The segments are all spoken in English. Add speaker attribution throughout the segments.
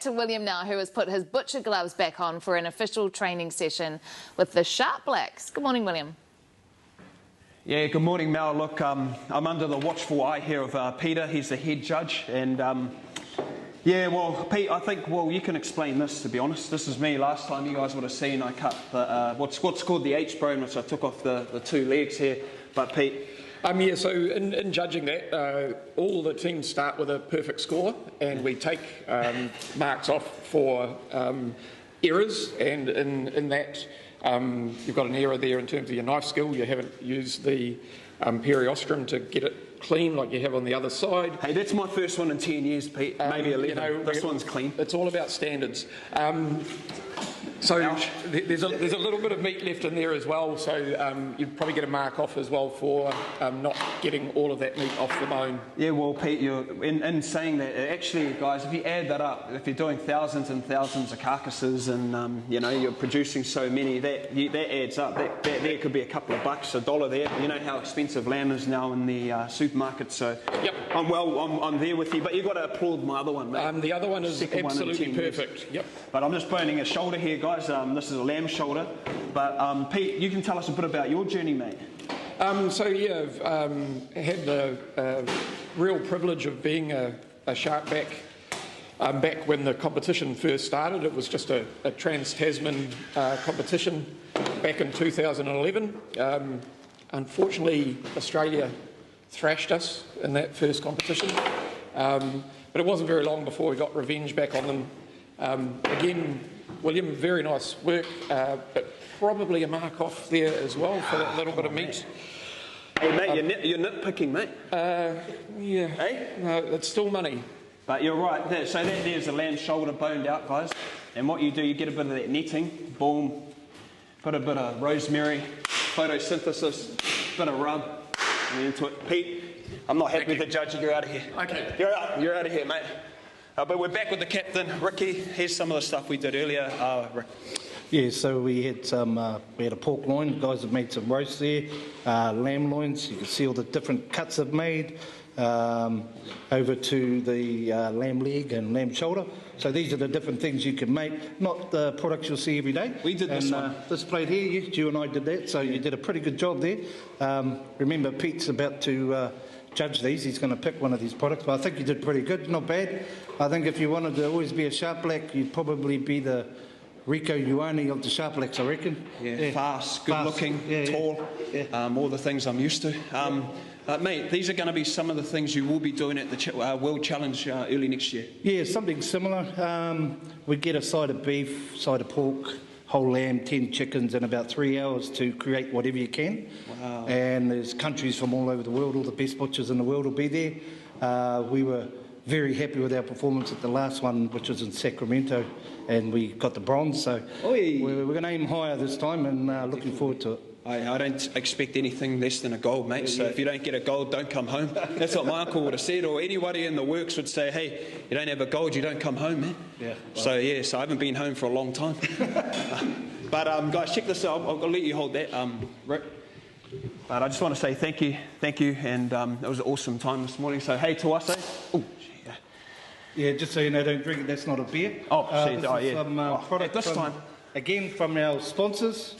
Speaker 1: to William now, who has put his butcher gloves back on for an official training session with the Sharp Blacks. Good morning, William.
Speaker 2: Yeah, good morning, Mel. Look, I'm under the watchful eye here of Peter. He's the head judge, and yeah, well, Pete, I think, well, you can explain this, to be honest. This is me. Last time you guys would have seen, I cut the, what's called the H-bone, which I took off the two legs here. But Pete...
Speaker 3: Yeah, so in judging that, all the teams start with a perfect score, and we take marks off for errors, and in that you've got an error there in terms of your knife skill. You haven't used the periostrum to get it clean like you have on the other side.
Speaker 2: Hey, that's my first one in 10 years, Pete. Maybe 11. You know, this one's clean.
Speaker 3: It's all about standards. So there's a little bit of meat left in there as well, so you'd probably get a mark off as well for not getting all of that meat off the bone. Yeah, well, Pete, in saying that, actually, guys, if you add that up, if you're doing thousands and thousands of carcasses and, you know, you're producing so many, that adds up. That there could be a couple of bucks, $1 there. You know how expensive lamb is now in the supermarket, so yep.
Speaker 2: I'm there with you, but you've got to applaud my other one, mate.
Speaker 3: The other one is absolutely perfect. Yep.
Speaker 2: But I'm just burning a shoulder here, guys. This is a lamb shoulder. But Pete, you can tell us a bit about your journey, mate.
Speaker 3: So yeah, I've had the real privilege of being a sharp back. Back when the competition first started, it was just a trans-Tasman competition back in 2011. Unfortunately, Australia thrashed us in that first competition, but it wasn't very long before we got revenge back on them. Again, William, very nice work, but probably a mark off there as well for that little bit of meat.
Speaker 2: Hey mate, you're nitpicking, mate.
Speaker 3: Yeah,
Speaker 2: hey?
Speaker 3: No, it's still money.
Speaker 2: But you're right, so there's a lamb shoulder boned out, guys. And what you do, you get a bit of that netting, boom, put a bit of rosemary, photosynthesis, bit of rub, and into it. Pete, I'm not happy with the judge, you're out of here.
Speaker 3: Okay.
Speaker 2: You're out of here, mate. But we're back with the captain, Ricky. Here's some of the stuff we did earlier. Rick.
Speaker 4: Yeah, so we had a pork loin. The guys have made some roast there, lamb loins. You can see all the different cuts they've made. Over to the lamb leg and lamb shoulder. So these are the different things you can make, not the products you'll see every day.
Speaker 2: We did this one.
Speaker 4: This plate here, yes, you and I did that, so you did a pretty good job there. Remember, Pete's about to judge these. He's going to pick one of these products, but I think you did pretty good, not bad. I think if you wanted to always be a Sharp Black, you'd probably be the Rico Ioane of the Sharp Blacks, I reckon.
Speaker 2: Yeah, fast, good looking, tall, all the things I'm used to. Mate, these are going to be some of the things you will be doing at the World Challenge early next year.
Speaker 4: Yeah, something similar. We get a side of beef, side of pork, whole lamb, 10 chickens in about 3 hours to create whatever you can.
Speaker 2: Wow.
Speaker 4: And there's countries from all over the world, all the best butchers in the world will be there. We were very happy with our performance at the last one, which was in Sacramento, and we got the bronze, so we're going to aim higher this time, and looking forward to it.
Speaker 2: I don't expect anything less than a gold, mate, so if you don't get a gold, don't come home. That's what my uncle would have said, or anybody in the works would say, hey, you don't have a gold, you don't come home, man.
Speaker 4: Yeah.
Speaker 2: Well. So I haven't been home for a long time. But guys, check this out. I'll let you hold that, Rick. But I just want to say thank you, and it was an awesome time this morning, so hey, to us, eh? Ooh.
Speaker 4: Yeah, just so you know, don't drink it, that's not a beer.
Speaker 2: Oh,
Speaker 4: this is some product
Speaker 2: this time.
Speaker 4: Again, from our sponsors,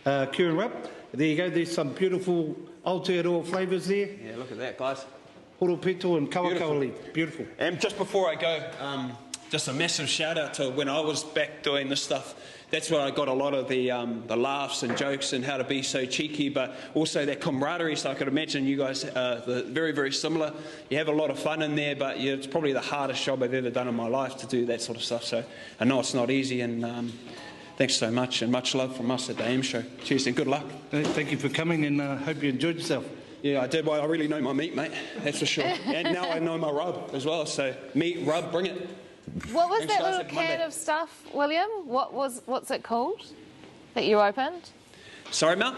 Speaker 4: Kieran Rupp. There you go, there's some beautiful Aotearoa flavours there.
Speaker 2: Yeah, look at that, guys.
Speaker 4: Horopito and Kawakaoli, beautiful.
Speaker 2: And just before I go, just a massive shout out to when I was back doing this stuff. That's where I got a lot of the laughs and jokes and how to be so cheeky, but also that camaraderie. So I could imagine you guys are very, very similar. You have a lot of fun in there, but it's probably the hardest job I've ever done in my life to do that sort of stuff. So I know it's not easy, and thanks so much, and much love from us at the AM show. Cheers and good luck.
Speaker 4: Thank you for coming, and hope you enjoyed yourself.
Speaker 2: Yeah, I did. Well, I really know my meat, mate. That's for sure. And now I know my rub as well. So meat, rub, bring it.
Speaker 1: What was that little can of stuff, William? What's it called that you opened?
Speaker 2: Sorry, Mel?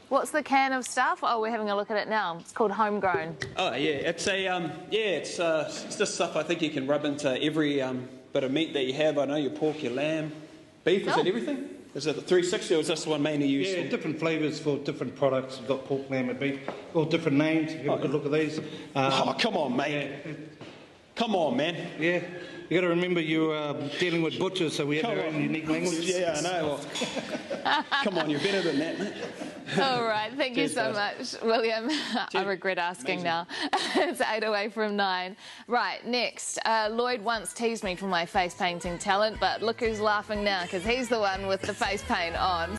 Speaker 1: What's the can of stuff? Oh, we're having a look at it now. It's called Homegrown. Oh
Speaker 2: yeah, it's it's just stuff I think you can rub into every bit of meat that you have. I know your pork, your lamb, beef. Is it everything? Is it the 360 or is this the one mainly used?
Speaker 4: Yeah, different flavours for different products. We've got pork, lamb and beef, all different names. Have a good look at these.
Speaker 2: Oh, come on, mate.
Speaker 4: Yeah.
Speaker 2: Come on, man.
Speaker 4: Yeah, You got to remember you're dealing with butchers, so we have
Speaker 2: Come
Speaker 4: our own
Speaker 2: on.
Speaker 4: unique language.
Speaker 2: Yeah, I know. Well, come on, you're better than that, mate.
Speaker 1: All right, thank you
Speaker 2: Cheers,
Speaker 1: so
Speaker 2: guys.
Speaker 1: much, William. I regret asking
Speaker 2: Amazing.
Speaker 1: now. It's 8 away from 9. Right, next. Lloyd once teased me for my face painting talent, but look who's laughing now, because he's the one with the face paint on.